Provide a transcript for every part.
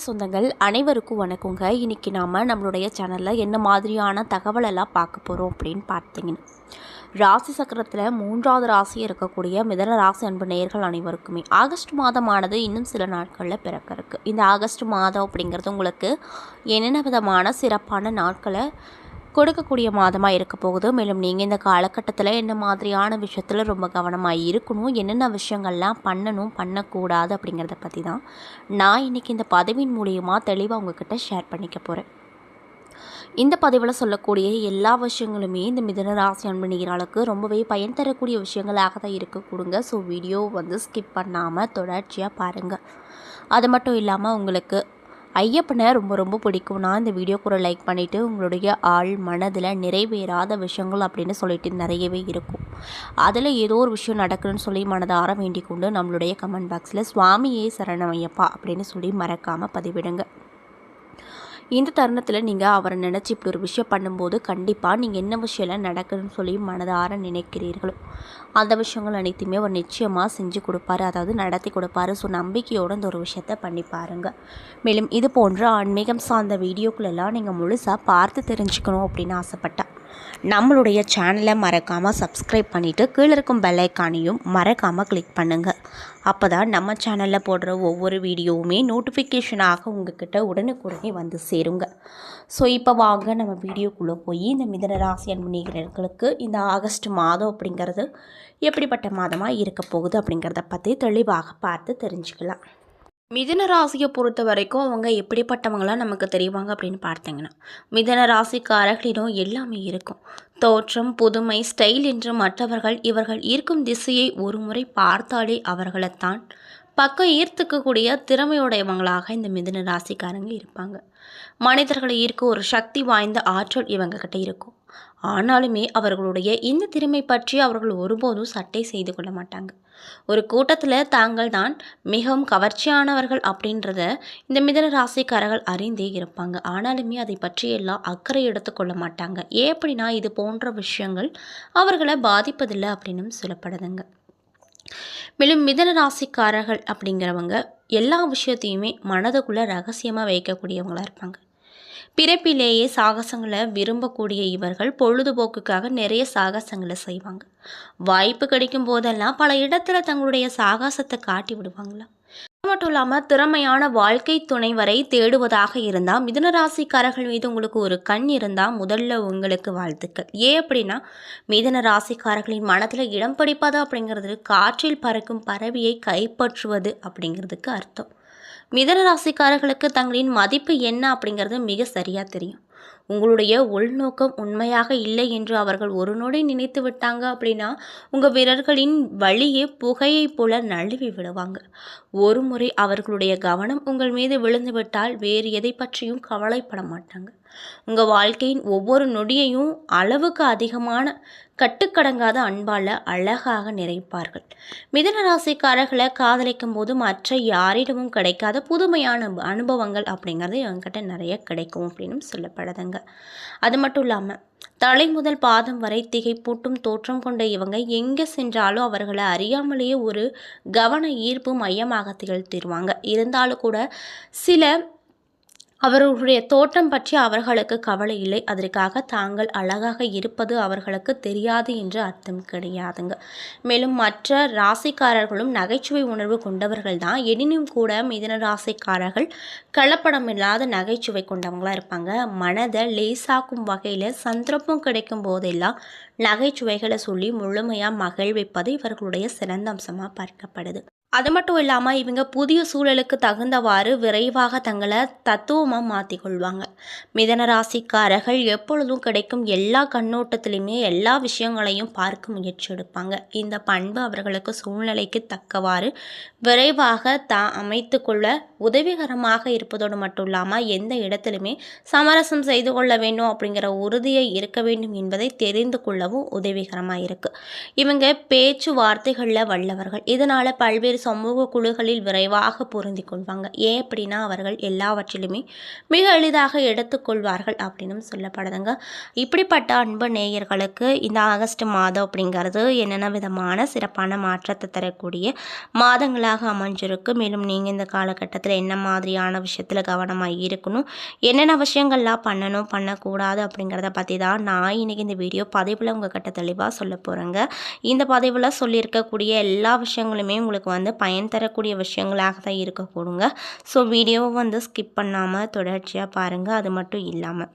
சொந்தங்கள் அனைவருக்கும் வணக்கங்க. இன்றைக்கி நாம் நம்மளுடைய சேனலில் என்ன மாதிரியான தகவலெல்லாம் பார்க்க போகிறோம் அப்படின்னு பார்த்தீங்கன்னா, ராசி சக்கரத்தில் 3வது ராசி இருக்கக்கூடிய மிதன ராசி அன்பு நேயர்கள் அனைவருக்குமே ஆகஸ்ட் மாதமானது இன்னும் சில நாட்களில் பிறக்க இருக்குது. இந்த ஆகஸ்ட் மாதம் அப்படிங்கிறது உங்களுக்கு என்னென்ன விதமான சிறப்பான நாட்களை கொடுக்கக்கூடிய மாதமாக இருக்க போகுது. மேலும் நீங்கள் இந்த காலகட்டத்தில் என்ன மாதிரியான விஷயத்தில் ரொம்ப கவனமாக இருக்கணும், என்னென்ன விஷயங்கள்லாம் பண்ணணும் பண்ணக்கூடாது அப்படிங்கிறத பற்றி தான் நான் இன்றைக்கி இந்த பதிவின் மூலியமாக தெளிவாக உங்ககிட்ட ஷேர் பண்ணிக்க போகிறேன். இந்த பதிவில் சொல்லக்கூடிய எல்லா விஷயங்களுமே இந்த மிதுன ராசி அன்பு நேயர்களுக்கு ரொம்பவே பயன் தரக்கூடிய விஷயங்களாக தான் இருக்க கொடுங்க. ஸோ வீடியோ ஸ்கிப் பண்ணாமல் தொடர்ச்சியாக பாருங்கள். அது மட்டும் இல்லாமல் உங்களுக்கு ஐயப்பனை ரொம்ப பிடிக்கும்னா இந்த வீடியோக்கு ஒரு லைக் பண்ணிவிட்டு உங்களுடைய ஆள் மனதில் நிறைவேறாத விஷயங்கள் அப்படின்னு சொல்லிட்டு நிறையவே இருக்கும். அதில் ஏதோ ஒரு விஷயம் நடக்குதுன்னு சொல்லி மனதார வேண்டிக் கொண்டு நம்மளுடைய கமெண்ட் பாக்ஸில் சுவாமியே சரணம் ஐயப்பா அப்படின்னு சொல்லி மறக்காமல் பதிவிடுங்க. இந்த தருணத்தில் நீங்கள் அவரை நினச்சி இப்படி ஒரு விஷயம் பண்ணும்போது கண்டிப்பாக நீங்கள் என்ன விஷயம்லாம் நடக்குதுன்னு சொல்லி மனதார நினைக்கிறீர்களோ அந்த விஷயங்கள் அனைத்துமே அவர் நிச்சயமாக செஞ்சு கொடுப்பாரு, அதாவது நடத்தி கொடுப்பாரு. ஸோ நம்பிக்கையோடு இந்த ஒரு விஷயத்தை பண்ணி பாருங்கள். மேலும் இது போன்ற ஆன்மீகம் சார்ந்த வீடியோக்களெல்லாம் நீங்கள் முழுசாக பார்த்து தெரிஞ்சுக்கணும் அப்படின்னு ஆசைப்பட்டேன் நம்மளுடைய சேனலை மறக்காமல் சப்ஸ்கிரைப் பண்ணிவிட்டு கீழே இருக்கும் பெல் ஐக்கானையும் மறக்காமல் கிளிக் பண்ணுங்கள். அப்போ தான் நம்ம சேனலில் போடுற ஒவ்வொரு வீடியோவுமே நோட்டிஃபிகேஷனாக உங்ககிட்ட உடனுக்குடனே வந்து சேருங்க. ஸோ இப்போ வாங்க நம்ம வீடியோக்குள்ளே போய் இந்த மிதுன ராசி அன்பு நேயர்களுக்கு இந்த ஆகஸ்ட் மாதம் அப்படிங்கிறது எப்படிப்பட்ட மாதமாக இருக்க போகுது அப்படிங்கிறத பற்றி தெளிவாக பார்த்து தெரிஞ்சுக்கலாம். மிதுன ராசியை பொறுத்த வரைக்கும் அவங்க எப்படிப்பட்டவங்களாம் நமக்கு தெரிவாங்க அப்படின்னு பார்த்தீங்கன்னா, மிதுன ராசிக்காரர்களிடம் எல்லாமே இருக்கும். தோற்றம், புதுமை, ஸ்டைல் என்று மற்றவர்கள் இவர்கள் இருக்கும் திசையை ஒரு முறை பார்த்தாலே அவர்களைத்தான் பக்கம் ஈர்த்துக்கக்கூடிய திறமையுடையவங்களாக இந்த மிதுன ராசிக்காரங்க இருப்பாங்க. மனிதர்களை ஈர்க்க ஒரு சக்தி வாய்ந்த ஆற்றல் இவங்ககிட்ட இருக்கும். ஆனாலுமே அவர்களுடைய இந்த திறமை பற்றி அவர்கள் ஒருபோதும் சட்டை செய்து கொள்ள மாட்டாங்க. ஒரு கூட்டத்தில் தாங்கள் தான் மிகவும் கவர்ச்சியானவர்கள் அப்படின்றத இந்த மிதுன ராசிக்காரர்கள் அறிந்தே இருப்பாங்க. ஆனாலுமே அதை பற்றியெல்லாம் அக்கறை எடுத்துக்கொள்ள மாட்டாங்க. ஏன் அப்படின்னா இது போன்ற விஷயங்கள் அவர்களை பாதிப்பதில்லை அப்படின்னு சொல்லப்படுதுங்க. மேலும் மிதுன ராசிக்காரர்கள் அப்படிங்கிறவங்க எல்லா விஷயத்தையுமே மனதுக்குள்ளே ரகசியமாக வைக்கக்கூடியவங்களாக இருப்பாங்க. பிறப்பிலேயே சாகசங்களை விரும்பக்கூடிய இவர்கள் பொழுதுபோக்குக்காக நிறைய சாகசங்களை செய்வாங்க. வாய்ப்பு கிடைக்கும் போதெல்லாம் பல இடத்துல தங்களுடைய சாகசத்தை காட்டி விடுவாங்களாம். அது மட்டும் இல்லாமல் திறமையான வாழ்க்கை துணைவரை தேடுவதாக இருந்தால் மிதுன ராசிக்காரர்கள் மீது உங்களுக்கு ஒரு கண் இருந்தால் முதல்ல உங்களுக்கு வாழ்த்துக்கள். ஏன் அப்படின்னா மிதுன ராசிக்காரர்களின் மனதில் இடம் பிடிப்பது அப்படிங்கிறது காற்றில் பறக்கும் பறவையை கைப்பற்றுவது அப்படிங்கிறதுக்கு அர்த்தம். மிதுன ராசிக்காரர்களுக்கு தங்களின் மதிப்பு என்ன அப்படிங்கிறது மிக சரியாக தெரியும். உங்களுடைய உள்நோக்கம் உண்மையாக இல்லை என்று அவர்கள் ஒரு நொடி நினைத்து விட்டாங்க அப்படின்னா உங்கள் வீரர்களின் வழியே புகையை போல நழுவி விடுவாங்க. ஒரு முறை அவர்களுடைய கவனம் உங்கள் மீது விழுந்து விட்டால் வேறு எதை பற்றியும் கவலைப்பட மாட்டாங்க. உங்கள் வாழ்க்கையின் ஒவ்வொரு நொடியையும் அளவுக்கு அதிகமான கட்டுக்கடங்காத அன்பால் அழகாக நிறைப்பார்கள். மிதுன ராசிக்காரர்களை காதலிக்கும் போது மற்ற யாரிடமும் கிடைக்காத புதுமையான அனுபவங்கள் அப்படிங்கிறது இவங்ககிட்ட நிறைய கிடைக்கும் அப்படின்னு சொல்லப்படுதுங்க. அது மட்டும் இல்லாமல் தலை முதல் பாதம் வரை திகைப்பூட்டும் தோற்றம் கொண்ட இவங்க எங்கே சென்றாலும் அவர்களை அறியாமலேயே ஒரு கவன ஈர்ப்பு மையமாக திகழ்த்திடுவாங்க. இருந்தாலும் கூட சில அவர்களுடைய தோற்றம் பற்றி அவர்களுக்கு கவலை இல்லை. அதற்காக தாங்கள் அழகாக இருப்பது அவர்களுக்கு தெரியாது என்று அர்த்தம் கிடையாதுங்க. மேலும் மற்ற ராசிக்காரர்களும் நகைச்சுவை உணர்வு கொண்டவர்கள் தான். எனினும் கூட மிதுன ராசிக்காரர்கள் கலப்படம் இல்லாத நகைச்சுவை கொண்டவங்களாக இருப்பாங்க. மனதை லேசாக்கும் வகையில் சந்தர்ப்பம் கிடைக்கும் போதெல்லாம் நகைச்சுவைகளை சொல்லி முழுமையாக மகிழ்விப்பது இவர்களுடைய சிறந்த அம்சமாக பார்க்கப்படுது. அது மட்டும் இல்லாமல் இவங்க புதிய சூழலுக்கு தகுந்தவாறு விரைவாக தங்களை தத்துவமாக மாற்றிக்கொள்வாங்க. மிதுன ராசிக்காரர்கள் எப்பொழுதும் கிடைக்கும் எல்லா கண்ணோட்டத்திலையுமே எல்லா விஷயங்களையும் பார்க்க முயற்சி எடுப்பாங்க. இந்த பண்பு அவர்களுக்கு சூழ்நிலைக்கு தக்கவாறு விரைவாக அமைத்து கொள்ள உதவிகரமாக இருப்பதோடு மட்டும் இல்லாமல் எந்த இடத்துலையுமே சமரசம் செய்து கொள்ள வேண்டும் அப்படிங்கிற உறுதியை இருக்க வேண்டும் என்பதை தெரிந்து கொள்ளவும் உதவிகரமாக இருக்குது. இவங்க பேச்சுவார்த்தைகளில் வல்லவர்கள். இதனால் பல்வேறு சமூக குழுக்களில் விரைவாக பொருந்தி கொள்வாங்க. ஏன் அப்படின்னா அவர்கள் எல்லாவற்றிலுமே மிக எளிதாக எடுத்துக்கொள்வார்கள் அப்படின்னு சொல்லப்படுதுங்க. இப்படிப்பட்ட அன்பு நேயர்களுக்கு இந்த ஆகஸ்ட் மாதம் அப்படிங்கிறது என்னென்ன விதமான சிறப்பான மாற்றத்தை தரக்கூடிய மாதங்களாக அமைஞ்சிருக்கு. மேலும் நீங்கள் இந்த காலகட்டத்தில் விஷயத்தில் என்ன மாதிரியான விஷயத்தில் கவனமாக இருக்கணும், என்னென்ன விஷயங்கள்லாம் பண்ணணும் பண்ணக்கூடாது அப்படிங்கிறத பற்றி தான் நான் இன்றைக்கி இந்த வீடியோ பதிவில் உங்கள்கிட்ட தெளிவாக சொல்ல போகிறேங்க. இந்த பதிவில் சொல்லியிருக்கக்கூடிய எல்லா விஷயங்களுமே உங்களுக்கு பயன் தரக்கூடிய விஷயங்களாக தான் இருக்கக்கூடுங்க. ஸோ வீடியோவை ஸ்கிப் பண்ணாமல் தொடர்ச்சியாக பாருங்கள். அது மட்டும் இல்லாமல்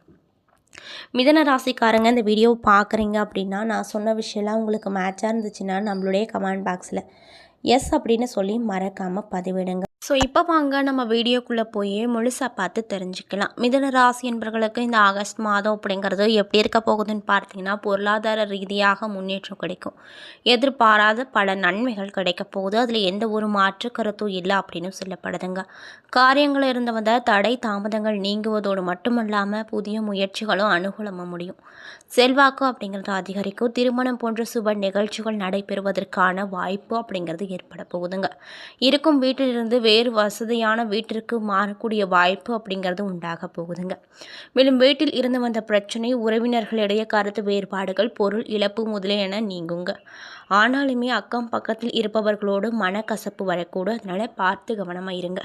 மிதன ராசிக்காரங்க இந்த வீடியோ பார்க்குறீங்க அப்படின்னா, நான் சொன்ன விஷயம்லாம் உங்களுக்கு மேட்சாக இருந்துச்சுன்னா நம்மளுடைய கமெண்ட் பாக்ஸில் எஸ் அப்படின்னு சொல்லி மறக்காமல் பதிவிடுங்க. ஸோ இப்போ வாங்க நம்ம வீடியோக்குள்ளே போய் முழுசாக பார்த்து தெரிஞ்சுக்கலாம். மிதுன ராசி என்பவர்களுக்கு இந்த ஆகஸ்ட் மாதம் அப்படிங்கிறது எப்படி இருக்க போகுதுன்னு பார்த்தீங்கன்னா, பொருளாதார ரீதியாக முன்னேற்றம் கிடைக்கும். எதிர்பாராத பல நன்மைகள் கிடைக்க போகுது. அதில் எந்த ஒரு மாற்று கருத்தும் இல்லை அப்படின்னு சொல்லப்படுதுங்க. காரியங்கள் இருந்து வந்த தடை தாமதங்கள் நீங்குவதோடு மட்டுமல்லாமல் புதிய முயற்சிகளும் அனுகூலமாக முடியும். செல்வாக்கு அப்படிங்கிறது அதிகரிக்கும். திருமணம் போன்ற சுப நிகழ்ச்சிகள் நடைபெறுவதற்கான வாய்ப்பு அப்படிங்கிறது ஏற்பட போகுதுங்க. இருக்கும் வீட்டிலிருந்து வேறு வசதியான வீட்டிற்கு மாறக்கூடிய வாய்ப்பு அப்படிங்கிறது உண்டாக போகுதுங்க. மேலும் வீட்டில் இருந்து வந்த பிரச்சனை, உறவினர்களிடையே கருத்து வேறுபாடுகள், பொருள் இழப்பு முதலியன நீங்குங்க. ஆனாலுமே அக்கம் பக்கத்தில் இருப்பவர்களோடு மனக்கசப்பு வரக்கூடும். அதனால் பார்த்து கவனமாக இருங்க.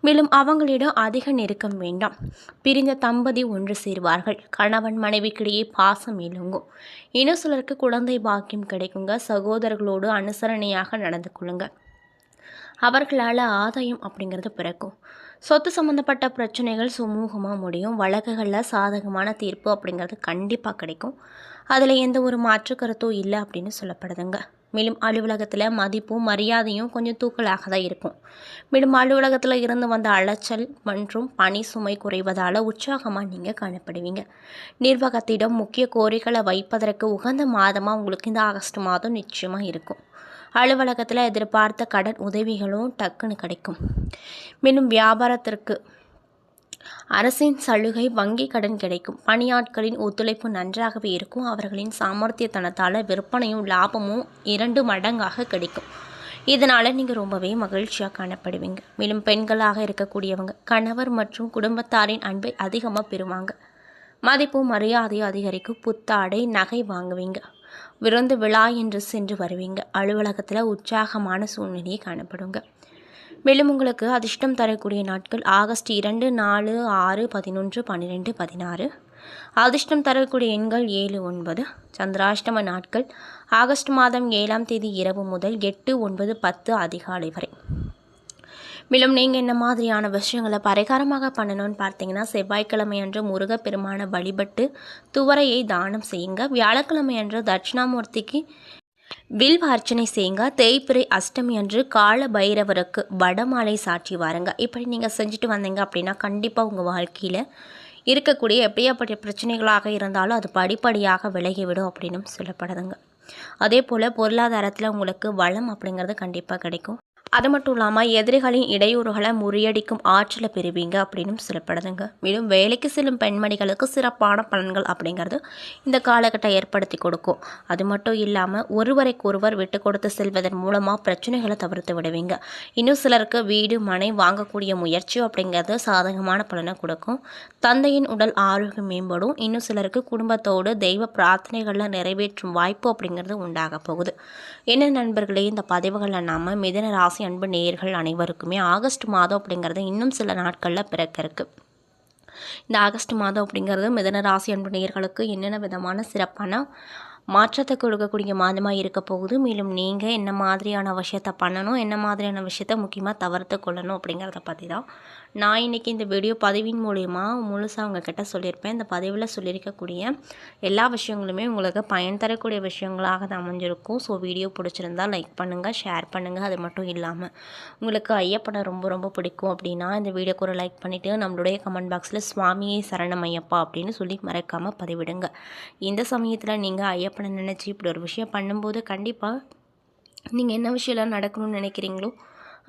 மேலும் அவங்களிடம் அதிக நெருக்கம் வேண்டாம். பிரிந்த தம்பதி ஒன்று சேருவார்கள். கணவன் மனைவிக்கிடையே பாசம் இழுங்கும். இன்னும் சிலருக்கு குழந்தை பாக்கியம் கிடைக்குங்க. சகோதரர்களோடு அனுசரணையாக நடந்து கொள்ளுங்க. அவர்களால் ஆதாயம் அப்படிங்கிறது பிறக்கும். சொத்து சம்மந்தப்பட்ட பிரச்சனைகள் சுமூகமாக முடியும். வழக்குகளில் சாதகமான தீர்ப்பு அப்படிங்கிறது கண்டிப்பாக கிடைக்கும். அதில் எந்த ஒரு மாற்று கருத்தும் இல்லை அப்படின்னு சொல்லப்படுதுங்க. மேலும் அலுவலகத்தில் மதிப்பும் மரியாதையும் கொஞ்சம் தூக்கலாக தான் இருக்கும். மேலும் அலுவலகத்தில் இருந்து வந்த அலைச்சல் மற்றும் பணி சுமை குறைவதால் உற்சாகமாக நீங்கள் காணப்படுவீங்க. நிர்வாகத்திடம் முக்கிய கோரிக்கைகளை வைப்பதற்கு உகந்த மாதமாக உங்களுக்கு இந்த ஆகஸ்ட் மாதம் நிச்சயமாக இருக்கும். அலுவலகத்தில் எதிர்பார்த்த கடன் உதவிகளும் டக்குன்னு கிடைக்கும். மேலும் வியாபாரத்திற்கு அரசின் சலுகை, வங்கி கடன் கிடைக்கும். பணியாட்களின் ஒத்துழைப்பு நன்றாகவே இருக்கும். அவர்களின் சாமர்த்தியத்தனத்தால் விற்பனையும் லாபமும் 2 மடங்காக கிடைக்கும். இதனால் நீங்கள் ரொம்பவே மகிழ்ச்சியாக காணப்படுவீங்க. மேலும் பெண்களாக இருக்கக்கூடியவங்க கணவர் மற்றும் குடும்பத்தாரின் அன்பை அதிகமாக பெறுவாங்க. மதிப்பும் மரியாதையும் அதிகரிக்கும். புத்தாடை நகை வாங்குவீங்க. விருந்து விழா என்று சென்று வருவீங்க. அலுவலகத்தில் உற்சாகமான சூழ்நிலையை காணப்படுங்க. மேலும் உங்களுக்கு அதிர்ஷ்டம் தரக்கூடிய நாட்கள் ஆகஸ்ட் 2, 4, 6, 11, 12, 16. அதிர்ஷ்டம் தரக்கூடிய எண்கள் 7, 9. சந்திராஷ்டம நாட்கள் ஆகஸ்ட் மாதம் 7ஆம் தேதி இரவு முதல் 8, 9, 10 அதிகாலை வரை. மேலும் நீங்கள் என்ன மாதிரியான விஷயங்களை பரிகாரமாக பண்ணணும்னு பார்த்தீங்கன்னா, செவ்வாய்க்கிழமை அன்று முருகப்பெருமானை வழிபட்டு துவரையை தானம் செய்யுங்க. வியாழக்கிழமை அன்று தட்சிணாமூர்த்திக்கு வில்வ அர்ச்சனை செய்யுங்க. தேய்பிறை அஷ்டமி அன்று கால பைரவருக்கு வடமாலை சாற்றி வாருங்க. இப்படி நீங்கள் செஞ்சுட்டு வந்தீங்க அப்படின்னா கண்டிப்பாக உங்கள் வாழ்க்கையில் இருக்கக்கூடிய எப்படியாப்பட்ட பிரச்சனைகளாக இருந்தாலும் அது படிப்படியாக விலகிவிடும் அப்படின்னு சொல்லப்படுதுங்க. அதே போல் பொருளாதாரத்தில் உங்களுக்கு வளம் அப்படிங்கிறது கண்டிப்பாக கிடைக்கும். அது மட்டும் இல்லாமல் எதிரிகளின் இடையூறுகளை முறியடிக்கும் ஆற்றலை பெறுவீங்க அப்படின்னு சொல்லப்படுதுங்க. மேலும் வேலைக்கு செல்லும் பெண்மணிகளுக்கு சிறப்பான பலன்கள் அப்படிங்கிறது இந்த காலகட்டம் ஏற்படுத்தி கொடுக்கும். அது மட்டும் இல்லாமல் ஒருவரைக்கொருவர் விட்டு கொடுத்து செல்வதன் மூலமாக பிரச்சனைகளை தவிர்த்து விடுவீங்க. இன்னும் சிலருக்கு வீடு மனை வாங்கக்கூடிய முயற்சி அப்படிங்கிறது சாதகமான பலனை கொடுக்கும். தந்தையின் உடல் ஆரோக்கியம் மேம்படும். இன்னும் சிலருக்கு குடும்பத்தோடு தெய்வ பிரார்த்தனைகளில் நிறைவேற்றும் வாய்ப்பு அப்படிங்கிறது உண்டாக போகுது. என்ன நண்பர்களே, இந்த பதிவுகளில் நாம் மிதுன ராசி அன்பு நேயர்கள் அனைவருக்குமே ஆகஸ்ட் மாதம் அப்படிங்கிறது இன்னும் சில நாட்களில் பிறக்க இருக்கு. இந்த ஆகஸ்ட் மாதம் அப்படிங்கிறது மிதுன ராசி அன்பு நேயர்களுக்கு என்னென்ன விதமான சிறப்பான மாற்றத்தை கொடுக்கக்கூடிய மாதமாக இருக்க போகுது. மேலும் நீங்கள் என்ன மாதிரியான விஷயத்தை பண்ணணும், என்ன மாதிரியான விஷயத்த முக்கியமாக தவிர்த்து கொள்ளணும் அப்படிங்கிறத பற்றி தான் நான் இன்றைக்கி இந்த வீடியோ பதிவின் மூலயமா முழுசாக உங்ககிட்ட சொல்லியிருப்பேன். இந்த பதிவில் சொல்லியிருக்கக்கூடிய எல்லா விஷயங்களுமே உங்களுக்கு பயன் தரக்கூடிய விஷயங்களாக தான் அமைஞ்சிருக்கும். ஸோ வீடியோ பிடிச்சிருந்தால் லைக் பண்ணுங்கள், ஷேர் பண்ணுங்கள். அது மட்டும் இல்லாமல் உங்களுக்கு ஐயப்பனை ரொம்ப ரொம்ப பிடிக்கும் அப்படின்னா இந்த வீடியோக்கு ஒரு லைக் பண்ணிவிட்டு நம்மளுடைய கமெண்ட் பாக்ஸில் சுவாமியே சரணம் ஐயப்பா அப்படின்னு சொல்லி மறக்காமல் பதிவிடுங்க. இந்த சமயத்தில் நீங்கள் ஐயப்பனை நினச்சி இப்படி ஒரு விஷயம் பண்ணும்போது கண்டிப்பாக நீங்கள் என்ன விஷயம்லாம் நடக்கணும்னு நினைக்கிறீங்களோ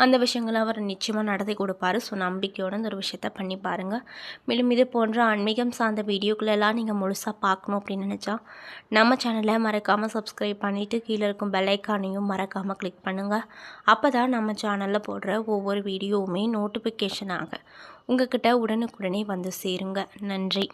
அந்த விஷயங்களை அவர் நிச்சயமாக நடத்தி கொடுப்பாரு. ஸோ நம்பிக்கையோடு அந்த ஒரு விஷயத்த பண்ணி பாருங்கள். மேலும் இது போன்ற ஆன்மீகம் சார்ந்த வீடியோக்களெல்லாம் நீங்கள் முழுசாக பார்க்கணும் அப்படின்னு நினச்சா நம்ம சேனலை மறக்காமல் சப்ஸ்கிரைப் பண்ணிவிட்டு கீழே இருக்கும் பெல் ஐக்கானையும் மறக்காமல் கிளிக் பண்ணுங்கள். அப்போ தான் நம்ம சேனலில் போடுற ஒவ்வொரு வீடியோவுமே நோட்டிஃபிகேஷனாக உங்கள்கிட்ட உடனுக்குடனே வந்து சேருங்க. நன்றி.